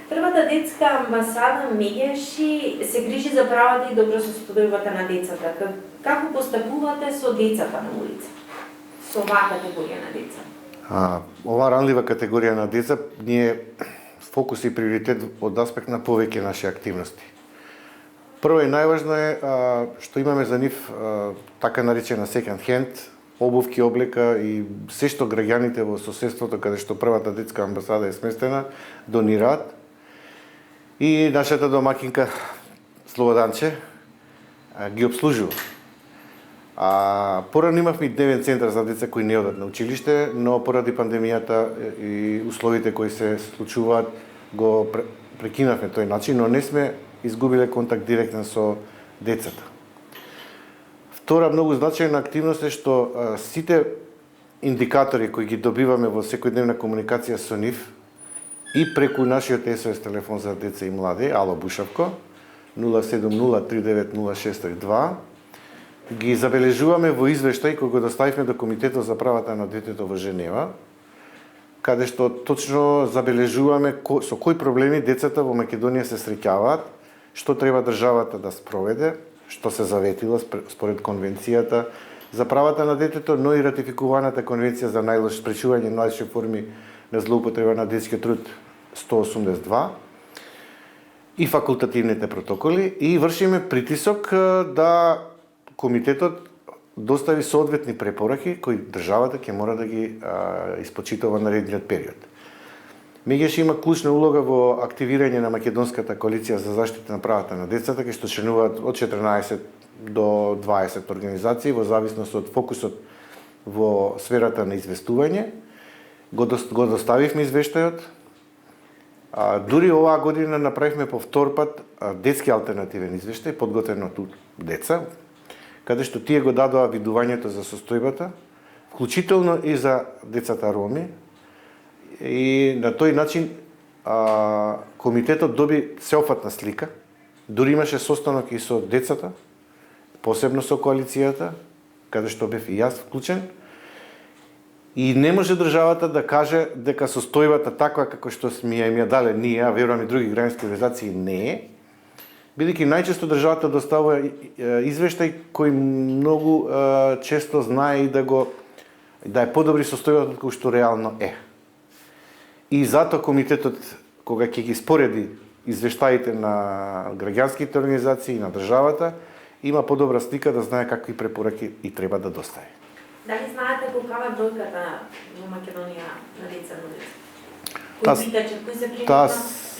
Првата детска амбасада меѓаш се грижи за правата и добросостојбата на децата. Како постапувате со децата на улица? Со оваа категорија на деца? Ова ранлива категорија на деца ни е фокус и приоритет од аспект на повеќе наши активности. Прво и најважно е што имаме за нив така наречена second hand, обувки, облека и се што граѓаните во соседството каде што првата детска амбасада е сместена донираат. И нашата домакинка Слободанче ги обслужува. Порано имавме дневен центар за деца кои не одат на училиште, но поради пандемијата и условите кои се случуваат го прекинавме тој начин, но не сме изгубиле контакт директен со децата. Втора многу значајна активност е што сите индикатори кои ги добиваме во секојдневна комуникација со нив и преку нашиот СОС телефон за деца и млади, Ало Бушавко, 070390632, ги забележуваме во извештај кој го доставивме до Комитетот за правата на детето во Женева, каде што точно забележуваме со кои проблеми децата во Македонија се среќаваат, што треба државата да спроведе, што се заветила според Конвенцијата за правата на детето, но и ратификуваната Конвенција за спречување најлоши форми на злоупотреба на детскиот труд 182 и факултативните протоколи, и вршиме притисок да Комитетот достави соодветни препораки кои државата ќе мора да ги испочитува наредниот период. Меѓутоа има клучна улога во активирање на Македонската коалиција за заштита на правата на децата, кај што членуваат од 14 до 20 организации во зависност од фокусот во сферата на известување. Го доставивме извештајот. Дури оваа година направивме по втор пат детски алтернативен извештај, подготвен од деца, каде што тие го дадоа видувањето за состојбата, вклучително и за децата роми. И на тој начин комитетот доби сеопфатна слика. Дури имаше состанок и со децата, посебно со коалицијата, каде што бев и јас вклучен. И не може државата да каже дека состојбата таква како што сме ја дале ние, а верувам и други граѓански организации, не е, бидејќи најчесто државата доставува извештај кој многу често знае и да е подобри состојбата од кој што реално е. И затоа комитетот, кога ќе ги спореди извештаите на граѓанските организации и на државата, има подобра слика да знае какви препораки и треба да достави. Дали знаете колкава бројката во Македонија на деца на улица? Кои питачат, кои се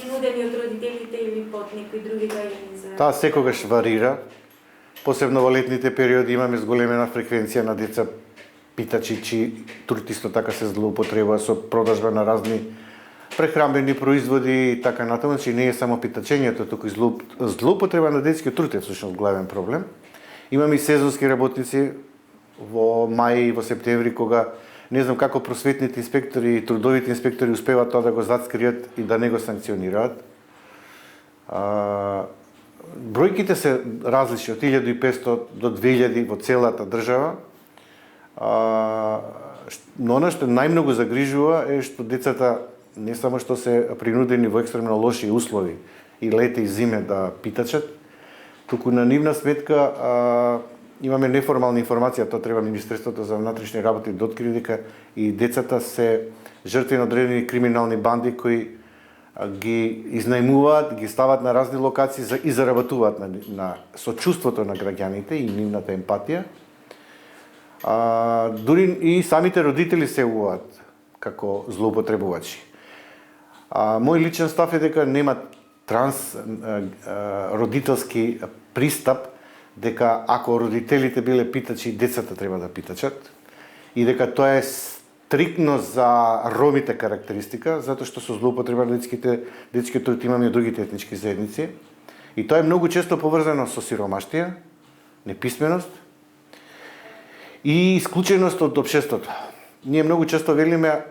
принудени од родителите или под некои други гајани? Таа секогаш варира. Посебно во летните периоди имаме зголемена фреквенција на деца питачи, чии труд исто така се злоупотребува со продажба на разни прехранбени производи и така натаму, че не е само питачењето, туку и злоупотреба на детскиот труд е всушност главен проблем. Имаме и сезонски работници во мај и во септември, кога не знам како просветните инспектори и трудовите инспектори успеваат тоа да го зацкријат и да не го санкционираат. Бројките се различни, од 1500 до 2000 во целата држава. Но она што најмногу загрижува е што децата не само што се принудени во екстремно лоши услови и лете и зиме да питачат, туку на нивна сметка имаме неформална информација, тоа треба Министерството за внатрешни работи да открие дека и децата се жртви на одредени криминални банди кои ги изнајмуваат, ги стават на разни локации и заработуваат на сочувството на граѓаните и нивната емпатија. Дури и самите родители се уаат како злоупотребувачи. Мој личен став е дека нема родителски пристап, дека ако родителите биле питачи, децата треба да питачат, и дека тоа е стриктно за ромите карактеристика, затоа што со злоупотреба на детскиот труд имаме и другите етнички заедници. И тоа е многу често поврзано со сиромаштија, неписменост и исклученост од општеството. Ние многу често велиме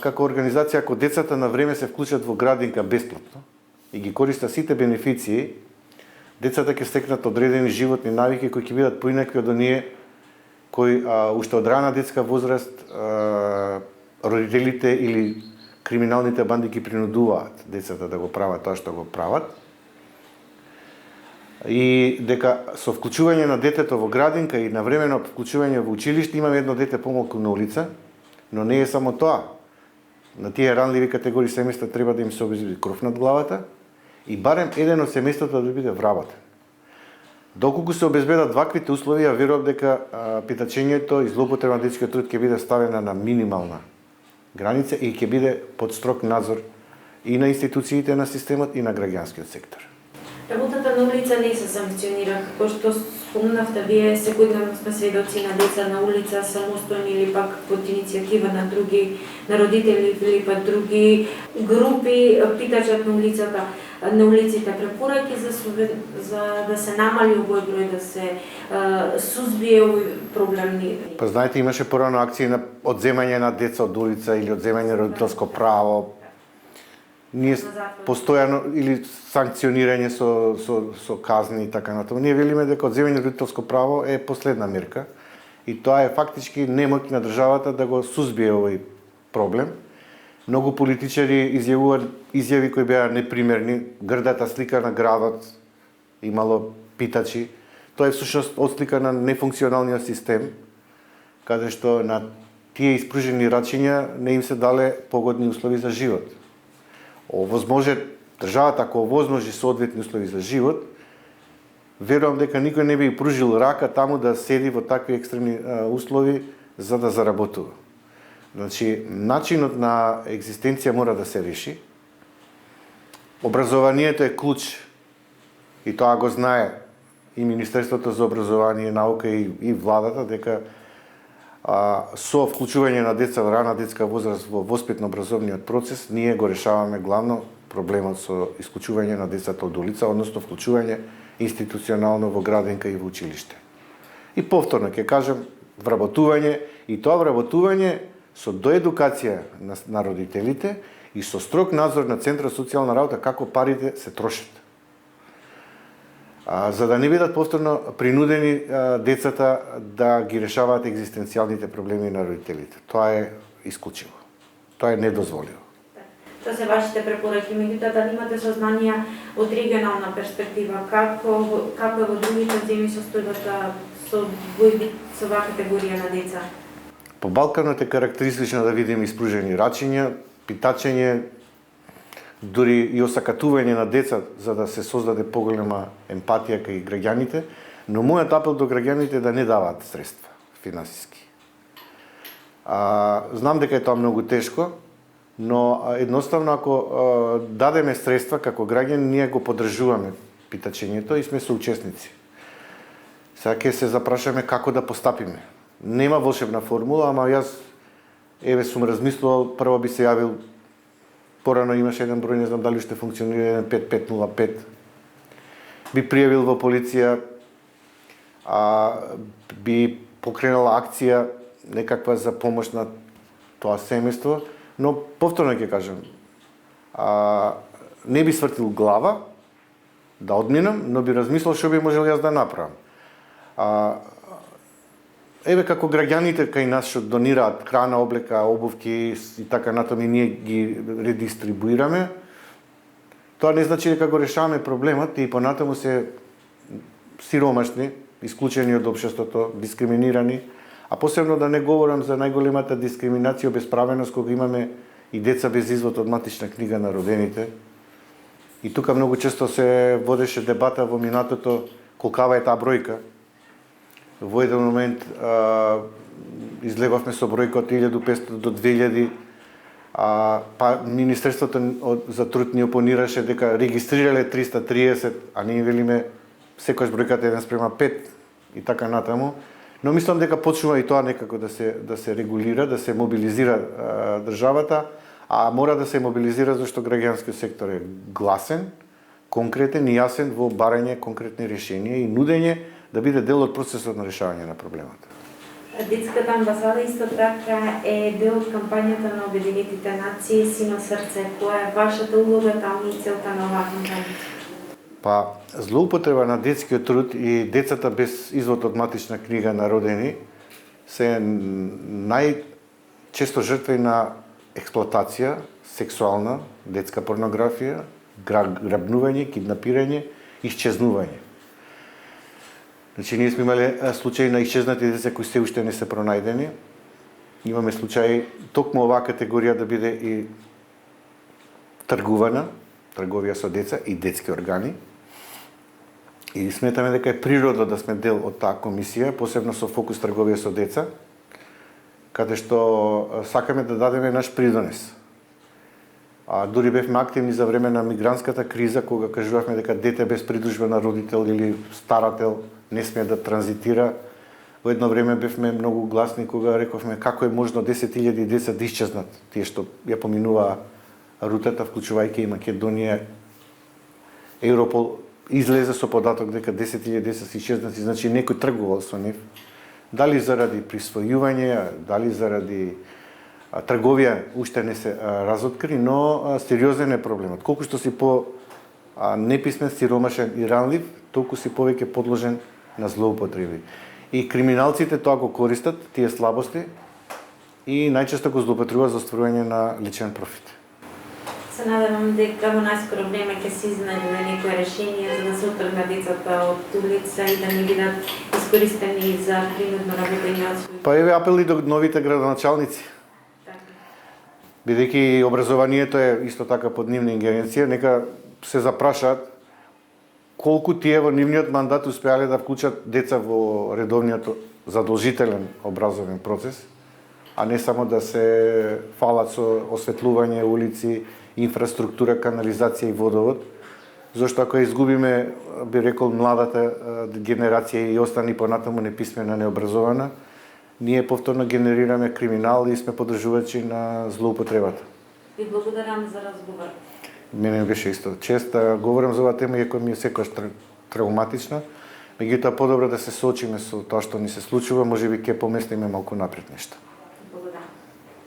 како организација, ако децата на време се вклучат во градинка бесплатно и ги користат сите бенефиции, децата ќе стекнат одредени животни навики кои ќе бидат поинакви од оние кои уште од рана детска возраст родителите или криминалните банди ги принудуваат децата да го прават тоа што го прават. И дека со вклучување на детето во градинка и навремено вклучување во училиште имаме едно дете помалку на улица, но не е само тоа. На тие ранливи категории семејства треба да им се обезбеди кров над главата и барем еден од семејствата да биде вработен. Доколку се обезбедат ваквите услови, ја верувам дека питачењето и злоупотреба на детскиот труд ќе биде ставена на минимална граница и ќе биде под строг надзор и на институциите на системот и на граѓанскиот сектор. Работата на улица не се санкционира, како што спомнавте, вие секојдневно сме сведоци на деца на улица, самостојни или пак под иницијатива на други, на родители или пак други групи, питачат на улицата, на улиците препораки за да се намали овој број, да се сузбие овој проблемни. Па знаете, имаше порано акции на одземање на деца од улица или одземање на родителско право. Ние постојано или санкционирање со казни и така натаму. Ние велиме дека одземање на родителско право е последна мерка и тоа е фактички немоќ на државата да го сузбие овој проблем. Многу политичари изјавуваат изјави кои беа непримерни. Грдата слика на градот имало питачи. Тоа е всушност отслика на нефункционалниот систем, каде што на тие испружени рачиња не им се дале погодни услови за живот. Овозможи државата, ако овозможи соодветни услови за живот, верувам дека никој не би пружил рака таму да седи во такви екстремни услови за да заработува. Значи, начинот на екзистенција мора да се реши. Образованието е клуч и тоа го знае и Министерството за образование и наука и владата, дека со вклучување на деца во рана детска возраст во воспитно-образовниот процес, ние го решаваме главно проблемот со исклучување на децата од улица, односно вклучување институционално во градинка и во училиште. И повторно ќе кажем, вработување, и тоа вработување со доедукација на родителите и со строг надзор на Центарот за социјална работа како парите се трошат. За да не бидат повторно принудени децата да ги решаваат екзистенцијалните проблеми на родителите. Тоа е исклучиво. Тоа е недозволиво. Што се вашите препораки? Меѓутоа, дали имате сознанија од регионална перспектива, како е во другите земји состојбата со ваа категорија на деца? По Балканот е карактеристично да видиме испружени рачиња, питачење, дури и осакатување на деца за да се создаде поголема емпатија кај граѓаните, но мојот апел до граѓаните е да не даваат средства финансиски. Знам дека е тоа многу тешко, но едноставно ако дадеме средства како граѓани, ние го поддржуваме питачењето и сме соучесници. Сега ќе се запрашаме како да постапиме. Нема волшебна формула, ама јас сум размислувал, прво би се јавил. Порано имаше еден број, не знам дали уште функционира, 5505. Би пријавил во полиција, би покренала акција некаква за помош на тоа семејство, но повторно ќе кажам, не би свртил глава да одминам, но би размислил што би можел јас да направам. Еве како граѓаните кај нас што донираат храна, облека, обувки и така натаму и ние ги редистрибуираме, тоа не значи дека го решаваме проблемот и понатаму се сиромашни, исклучени од општеството, дискриминирани, а посебно да не говорам за најголемата дискриминација и обесправеност кога имаме и деца без извод од матична книга на родените. И тука многу често се водеше дебата во минатото колкава е таа бројка. Во еден момент излегавме со бројка од 1500 до 2000, па Министерството за труд ни опонираше дека регистрирале 330, а ние велиме секојаш бројката е 1:5 и така натаму. Но мислам дека почнува и тоа некако да се регулира, да се мобилизира државата, а мора да се мобилизира зашто граѓанскиот сектор е гласен, конкретен и јасен во барање конкретни решенија и нудење да биде дел од процесот на решавање на проблемот. Детската амбасада исто така е дел од кампањата на Обединетите нации Сино срце. Која е вашата улога таму и целта на оваа кампања? Па, злоупотреба на детскиот труд и децата без извод од матична книга на родени се најчесто жртви на експлоатација, сексуална, детска порнографија, грабнување, киднапирање, исчезнување. Значи, ние сме имале случаи на исчезнати деца кои се уште не се пронајдени. Имаме случаи токму оваа категорија да биде и трговија со деца и детски органи. И сметаме дека е природно да сме дел од таа комисија, посебно со фокус трговија со деца, каде што сакаме да дадеме наш придонес. А дури бевме активни за време на мигрантската криза, кога кажувавме дека дете без придружба родител или старател не смее да транзитира. Во едно време бевме многу гласни кога рековме како е можно 10.000 деца да исчезнат, тие што ја поминуваа рутата, вклучувајќи и Македонија. Европол излезе со податок дека 10.000 деца се исчезнати, значи некој тргувал со нив. Дали заради присвојување, дали заради трговија, уште не се разоткри, но сериозен е проблемот. Колку што си по неписмен, сиромашен и ранлив, толку си повеќе подложен на злоупотреби. И криминалците тоа го користат, тие слабости, и најчесто го злоупотребуваат за остварување на личен профит. Се надевам дека во најскоро време ќе се изнајде некој решение за да се отргнат децата од улица и да не бидат искористени за принудно работење од своји. Па еве апели до новите градоначалници. Бидејќи образованието е исто така под нивна ингеренција, нека се запрашаат колку тие во нивниот мандат успеале да вклучат деца во редовниот задолжителен образовен процес, а не само да се фалат со осветлување улици, инфраструктура, канализација и водовод. Зошто ако изгубиме, би рекол, младата генерација и остани понатаму неписмена, необразована, ние повторно генерираме криминал и сме поддржувачи на злоупотребата. Ви благодарам за разговор. Мене ми беше исто чест да говорам за оваа тема, иако ми е секогаш травматична. Меѓутоа подобро да се соочиме со тоа што ни се случува, можеби ќе поместиме малку напред нешто.